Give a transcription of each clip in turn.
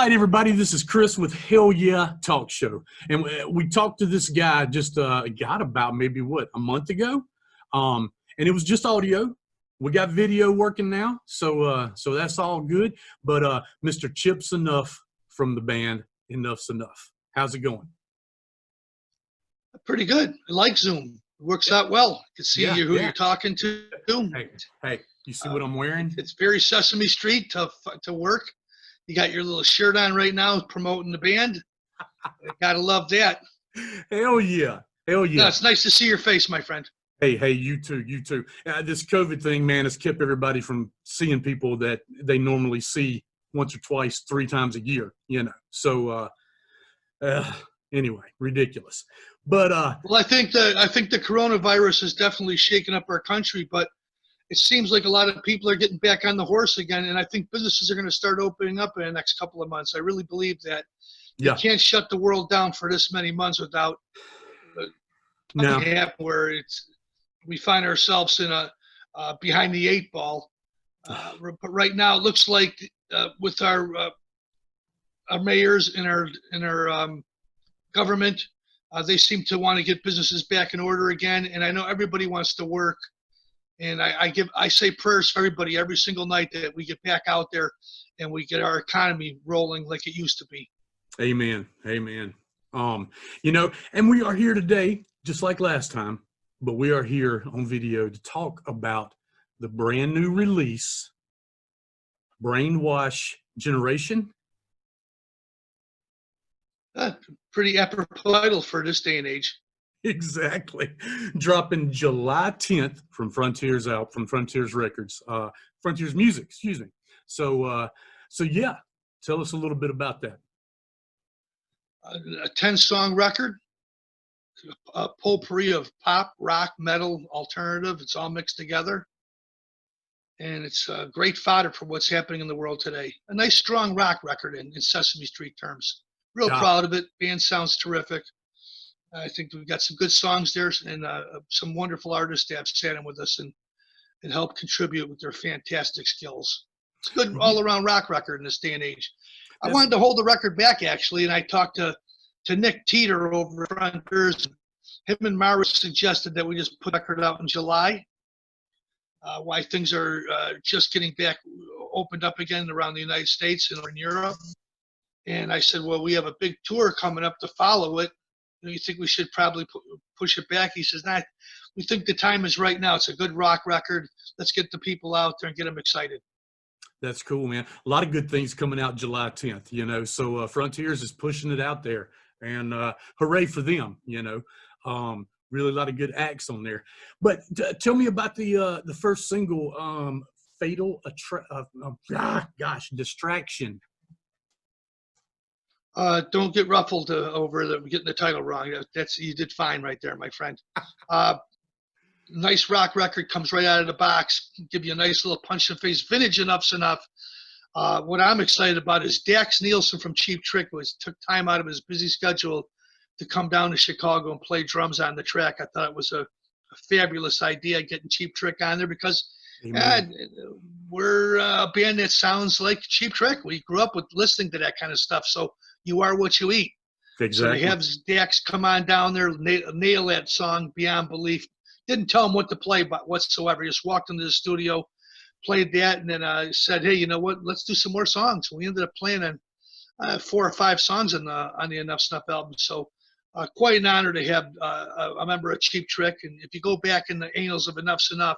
right, everybody, this is Chris with Hell Yeah Talk Show. And we talked to this guy just got about maybe, a month ago. And it was just audio. We got video working now, so that's all good. But Mr. Chip Znuff from the band Enuff Znuff. How's it going? Pretty good. I like Zoom. It works out well. You can see who you're talking to. Hey, you see what I'm wearing? It's very Sesame Street to work. You got your little shirt on right now promoting the band. Gotta love that. Hell yeah. Hell yeah. No, it's nice to see your face, my friend. Hey, you too. This COVID thing, man, has kept everybody from seeing people that they normally see once or twice, 3 times a year, So, anyway, ridiculous. But well, I think the coronavirus has definitely shaken up our country, but it seems like a lot of people are getting back on the horse again, and I think businesses are going to start opening up in the next couple of months. I really believe that. You can't shut the world down for this many months without where we find ourselves in a behind the 8 ball. But right now, it looks like with our mayors and our government, they seem to want to get businesses back in order again. And I know everybody wants to work. And I say prayers for everybody every single night that we get back out there and we get our economy rolling like it used to be. Amen. Amen. And we are here today, just like last time, but we are here on video to talk about the brand new release, Brainwash Generation. Pretty apropos for this day and age. Exactly. Dropping July 10th from Frontiers Records, Frontiers Music, excuse me. So yeah, tell us a little bit about that. A 10-song record, a potpourri of pop, rock, metal, alternative. It's all mixed together. And it's great fodder for what's happening in the world today. A nice, strong rock record in Sesame Street terms. Real proud of it. Band sounds terrific. I think we've got some good songs there and some wonderful artists that have sat in with us and helped contribute with their fantastic skills. It's a good all-around rock record in this day and age. I wanted to hold the record back, actually, and I talked to Nick Teeter over at Frontiers. Him and Mara suggested that we just put the record out in July, why things are just getting back opened up again around the United States and in Europe. And I said, well, we have a big tour coming up to follow it. You think we should probably push it back? He says, nah, we think the time is right now. It's a good rock record. Let's get the people out there and get them excited. That's cool, man. A lot of good things coming out July 10th, so Frontiers is pushing it out there, and hooray for them, really a lot of good acts on there. But tell me about the first single, Fatal Distraction. Don't get ruffled over getting the title wrong. You did fine right there, my friend. Nice rock record, comes right out of the box, give you a nice little punch in the face. Vintage Enuff Znuff. What I'm excited about is Dax Nielsen from Cheap Trick took time out of his busy schedule to come down to Chicago and play drums on the track. I thought it was a fabulous idea getting Cheap Trick on there because we're a band that sounds like Cheap Trick. We grew up with listening to that kind of stuff, so you are what you eat. Exactly. So to have Dax come on down there, nail that song beyond belief. Didn't tell him what to play whatsoever. He just walked into the studio, played that, and then said, hey, you know what? Let's do some more songs. We ended up playing on 4 or 5 songs on the Enuff Znuff album. So quite an honor to have a member of Cheap Trick. And if you go back in the annals of Enuff Znuff,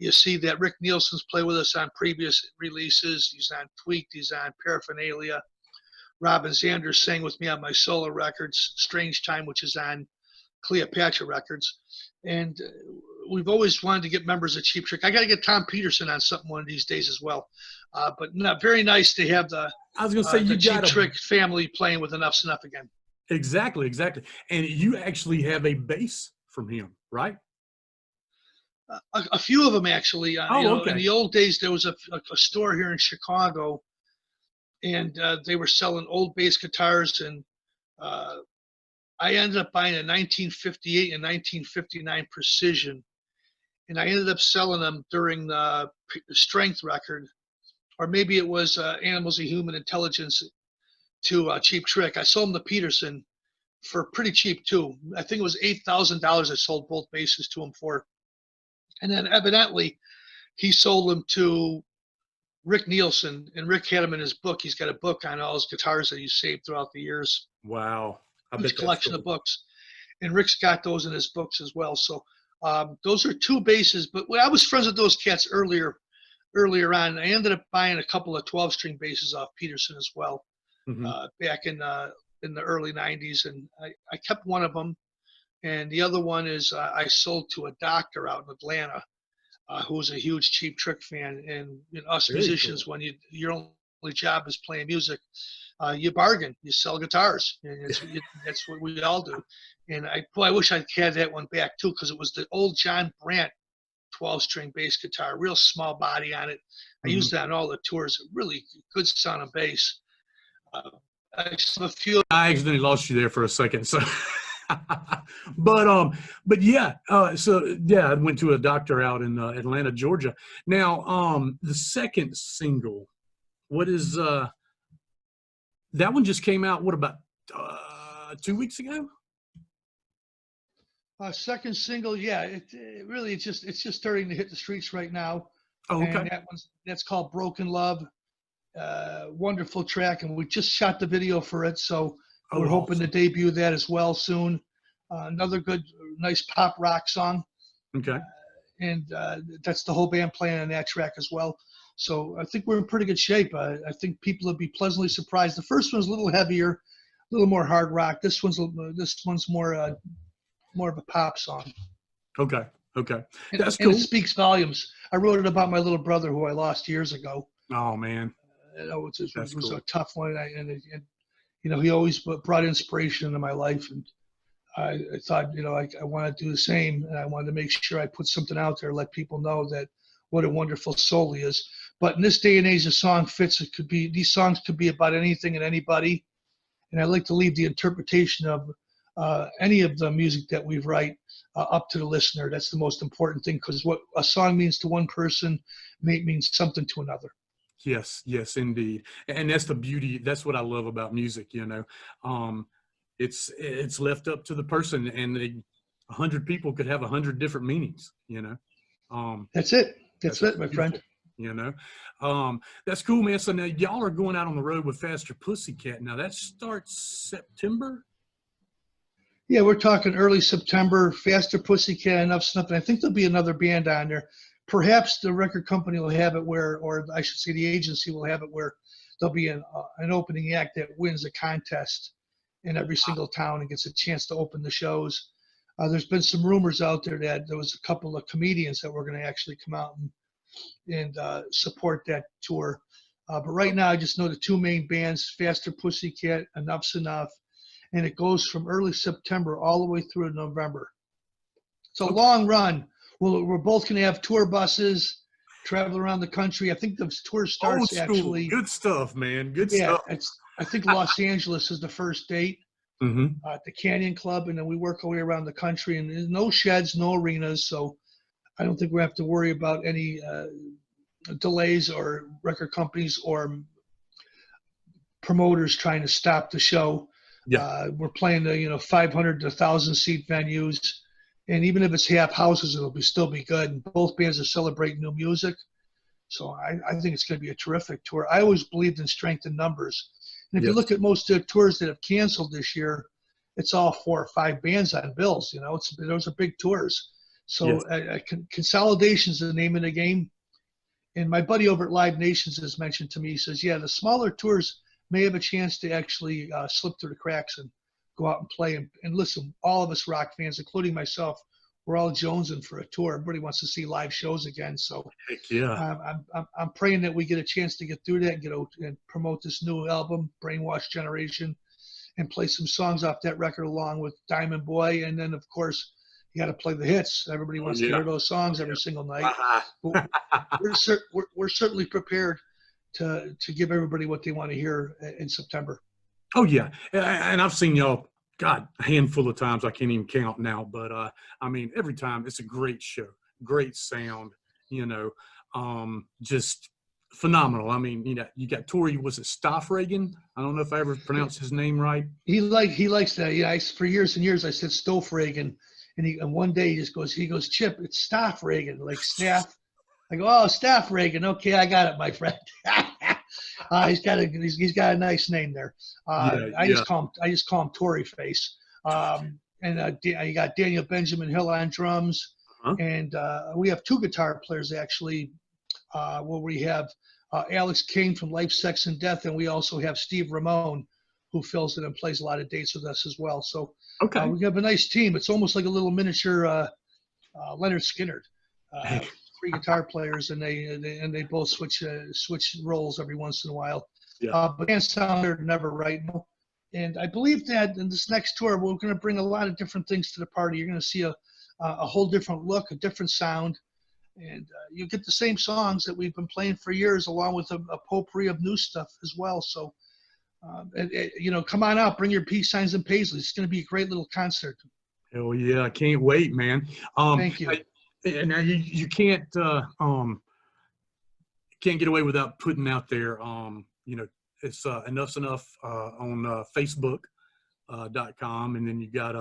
you see that Rick Nielsen's played with us on previous releases. He's on Tweaked. He's on Paraphernalia. Robin Sanders sang with me on my solo records, Strange Time, which is on Cleopatra Records. And we've always wanted to get members of Cheap Trick. I got to get Tom Peterson on something one of these days as well. But very nice to have the Cheap Trick family playing with Enuff Znuff again. Exactly. And you actually have a bass from him, right? A few of them, actually. Okay. In the old days, there was a store here in Chicago, and they were selling old bass guitars, and I ended up buying a 1958 and 1959 Precision, and I ended up selling them during the Strength record, or maybe it was Animals of Human Intelligence. to Cheap Trick. I sold him the Peterson for pretty cheap too. I think it was $8,000 I sold both basses to him for. And then evidently he sold them to Rick Nielsen, and Rick had him in his book. He's got a book on all his guitars that he's saved throughout the years. Wow. I Huge bet collection that's of cool. books. And Rick's got those in his books as well. So those are two basses. But I was friends with those cats earlier on. I ended up buying a couple of 12-string basses off Peterson as well back in the early 90s. And I kept one of them. And the other one is I sold to a doctor out in Atlanta who was a huge Cheap Trick fan. And us Very musicians, cool. when your only job is playing music, you bargain, you sell guitars, and that's what we all do. And I wish I had that one back too, because it was the old John Brandt 12-string bass guitar, real small body on it. I used that on all the tours. Really good sounding bass. I just have a few. I accidentally lost you there for a second. So, but yeah, so yeah, I went to a doctor out in Atlanta, Georgia. Now, the second single, what is that one just came out? What about 2 weeks ago? Second single, yeah, it really it's just starting to hit the streets right now, Oh, and okay. that's called Broken Love. Wonderful track, and we just shot the video for it, so Oh, we're hoping to awesome. debut that as well soon. Another good, nice pop rock song, Okay. and that's the whole band playing on that track as well. So I think we're in pretty good shape. I think people will be pleasantly surprised. The first one's a little heavier, a little more hard rock. This one's more of a pop song. Okay. Okay. And, That's and it cool. speaks volumes. I wrote it about my little brother who I lost years ago. Oh man, It that's was a cool. tough one, and he always brought inspiration into my life, and I thought, I want to do the same, and I wanted to make sure I put something out there, let people know that what a wonderful soul he is. But in this day and age, the song fits. These songs could be about anything and anybody, and I like to leave the interpretation of any of the music that we write up to the listener. That's the most important thing, because what a song means to one person may mean something to another. Yes, yes, indeed. And that's the beauty. That's what I love about music. It's left up to the person, and 100 people could have 100 different meanings. That's it. That's That's it, my friend. beautiful. You know, that's cool, man. So now y'all are going out on the road with Faster Pussycat. Now that starts September. Yeah, we're talking early September. Faster Pussycat, Enuff Znuff, and I think there'll be another band on there. Perhaps the record company will have it where, or I should say, the agency will have it where there'll be an opening act that wins a contest in every single town and gets a chance to open the shows. There's been some rumors out there that there was a couple of comedians that were going to actually come out and support that tour. But right now, I just know the two main bands, Faster Pussycat, Enuff Znuff, and it goes from early September all the way through to November. It's a Okay. long run. We're both going to have tour buses, travel around the country. I think the tour Old starts school. actually, Good stuff, man. Good yeah, stuff. I think Los Angeles is the first date Mm-hmm. at the Canyon Club, and then we work our way around the country. And there's no sheds, no arenas, so I don't think we have to worry about any delays or record companies or promoters trying to stop the show. Yeah. We're playing the 500 to 1,000 seat venues, and even if it's half houses, it'll still be good. And both bands are celebrating new music, so I think it's going to be a terrific tour. I always believed in strength in numbers, and if you Yes. look at most of the tours that have canceled this year, it's all 4 or 5 bands on bills. Those are big tours. So Yes. consolidation is the name of the game. And my buddy over at Live Nations has mentioned to me, he says, yeah, the smaller tours may have a chance to actually slip through the cracks and go out and play. And listen, all of us rock fans, including myself, we're all jonesing for a tour. Everybody wants to see live shows again. So Heck yeah. I'm praying that we get a chance to get through that and promote this new album, Brainwash Generation, and play some songs off that record along with Diamond Boy. And then, of course, you got to play the hits. Everybody Oh, wants to yeah. hear those songs every single night. But we're certainly prepared to give everybody what they want to hear in September. Oh yeah, and I've seen y'all, God, a handful of times. I can't even count now, but I mean, every time it's a great show, great sound. Just phenomenal. I mean, you got Tori, was it Stoffragen? I don't know if I ever pronounced his name right. He likes that. Yeah, for years and years I said Stoffragen, and one day he goes, Chip, it's Stoffragen, like staff. I go, oh, Stoffragen. Okay, I got it, my friend. He's got a nice name there. I just call him Tory Face. You got Daniel Benjamin Hill on drums, and we have two guitar players actually. Where we have Alex Kane from Life, Sex, and Death, and we also have Steve Ramone, who fills in and plays a lot of dates with us as well. So we have a nice team. It's almost like a little miniature Leonard Skinner. Three guitar players, and they both switch roles every once in a while. Yeah. But can't sound there never right. And I believe that in this next tour, we're going to bring a lot of different things to the party. You're going to see a whole different look, a different sound. And you get the same songs that we've been playing for years, along with a potpourri of new stuff as well. So, come on out, bring your peace signs and paisleys. It's going to be a great little concert. Hell yeah, I can't wait, man. Thank you. Now you can't get away without putting out there. It's Enuff Znuff on Facebook.com, and then you got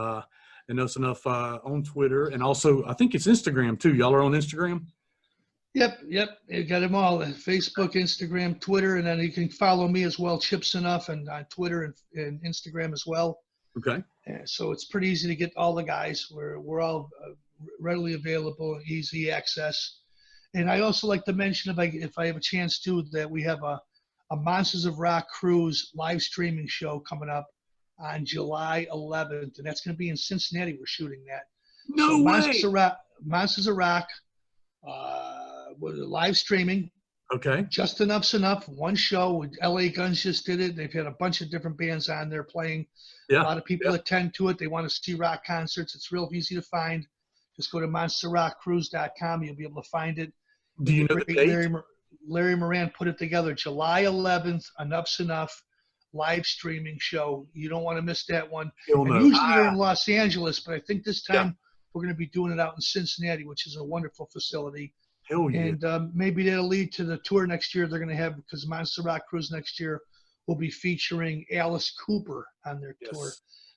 Enuff Znuff on Twitter, and also I think it's Instagram too. Y'all are on Instagram? Yep. You got them all: Facebook, Instagram, Twitter, and then you can follow me as well, Chip Znuff, and on Twitter and Instagram as well. Okay. So it's pretty easy to get all the guys. We're all readily available, easy access. And I also like to mention, if I have a chance to, that we have a Monsters of Rock Cruise live streaming show coming up on July 11th, and that's going to be in Cincinnati. We're shooting that. No way. Monsters of Rock, with live streaming. Okay. Just Enuff Znuff, one show. LA Guns just did it. They've had a bunch of different bands on there playing. Yeah. A lot of people attend to it. They want to see rock concerts. It's real easy to find. Just go to monsterrockcruise.com. You'll be able to find it. Do you know the date? Larry Moran put it together. July 11th, Enuff Znuff live streaming show. You don't want to miss that one. And usually they're in Los Angeles, but I think this time we're going to be doing it out in Cincinnati, which is a wonderful facility. Hell yeah. And maybe that'll lead to the tour next year they're going to have, because Monster Rock Cruise next year will be featuring Alice Cooper on their tour.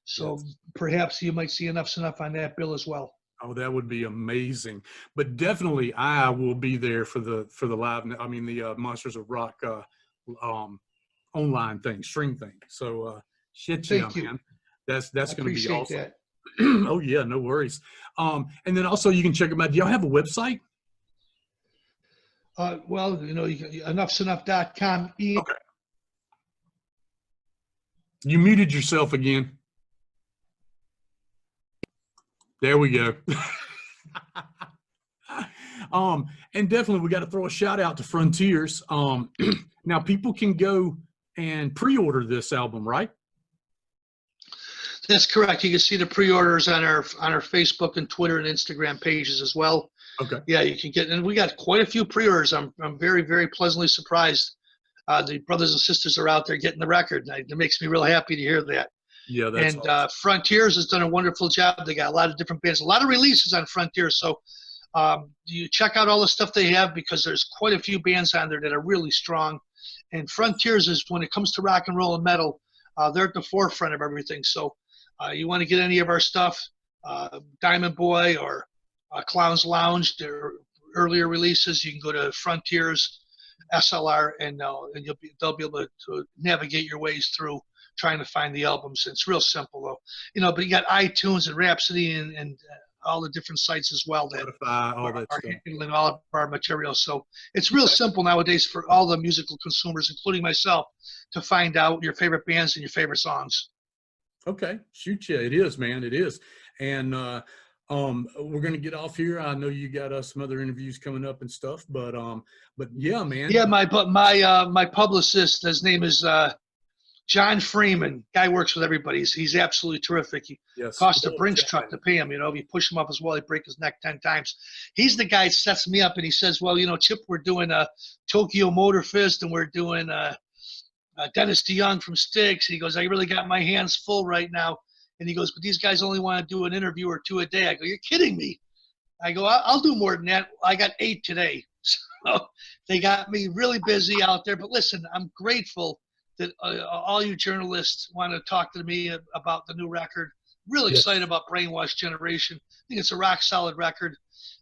So perhaps you might see Enuff Znuff on that bill as well. Oh, that would be amazing. But definitely I will be there for the live, the Monsters of Rock online thing, stream thing. So Thank you. man. That's going to be awesome. That. Oh yeah, no worries. And then also you can check them out. Do y'all have a website? Well, you can enuffznuff.com. Okay. You muted yourself again. There we go. And definitely we got to throw a shout out to Frontiers. Now people can go and pre-order this album, right? That's correct. You can see the pre-orders on our Facebook and Twitter and Instagram pages as well. Okay. Yeah, you can get, and we got quite a few pre-orders. I'm very, very pleasantly surprised. The brothers and sisters are out there getting the record. And it makes me real happy to hear that. Yeah, that's awesome. Frontiers has done a wonderful job. They got a lot of different bands, a lot of releases on Frontiers. So you check out all the stuff they have, because there's quite a few bands on there that are really strong. And Frontiers is, when it comes to rock and roll and metal, they're at the forefront of everything. So you want to get any of our stuff, Diamond Boy or Clown's Lounge, their earlier releases, you can go to Frontiers SLR, and they'll be able to navigate your ways through trying to find the albums. It's real simple though, but you got iTunes and Rhapsody and all the different sites as well that are handling all of our material. So it's real simple nowadays for all the musical consumers, including myself, to find out your favorite bands and your favorite songs. Okay, shoot ya. It is, man. It is. And we're gonna get off here. I know you got some other interviews coming up and stuff, but yeah, man. Yeah, my publicist, his name is John Freeman. Guy works with everybody. He's absolutely terrific. He cost a Brinks truck to pay him. If you push him off his wall, he'd break his neck 10 times. He's the guy that sets me up, and he says, well, Chip, we're doing a Tokyo Motor Fist, and we're doing Dennis DeYoung from Styx. He goes, I really got my hands full right now. And he goes, but these guys only want to do an interview or two a day. I go, you're kidding me. I go, I'll do more than that. I got 8 today. they got me really busy out there. But listen, I'm grateful that all you journalists want to talk to me about the new record. Really Yes. excited about Brainwash Generation. I think it's a rock solid record.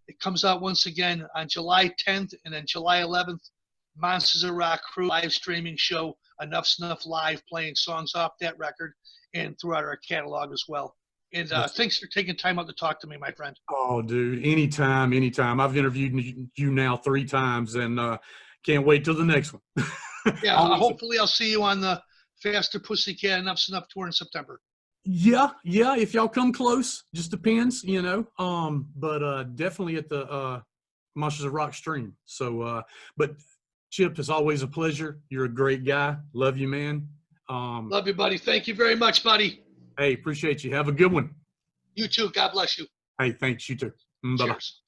It comes out once again on July 10th, and then July 11th, Monsters of Rock Crew live streaming show, Enuff Znuff Live, playing songs off that record and throughout our catalog as well. And thanks for taking time out to talk to me, my friend. Oh, dude, anytime, anytime. I've interviewed you now 3 times, and can't wait till the next one. Yeah, hopefully I'll see you on the Faster Pussycat Enuff Znuff tour in September. Yeah, if y'all come close, just depends, you know. But definitely at the Monsters of Rock stream. So, but Chip, it's always a pleasure. You're a great guy. Love you, man. Love you, buddy. Thank you very much, buddy. Hey, appreciate you. Have a good one. You too. God bless you. Hey, thanks. You too. Bye-bye. Cheers.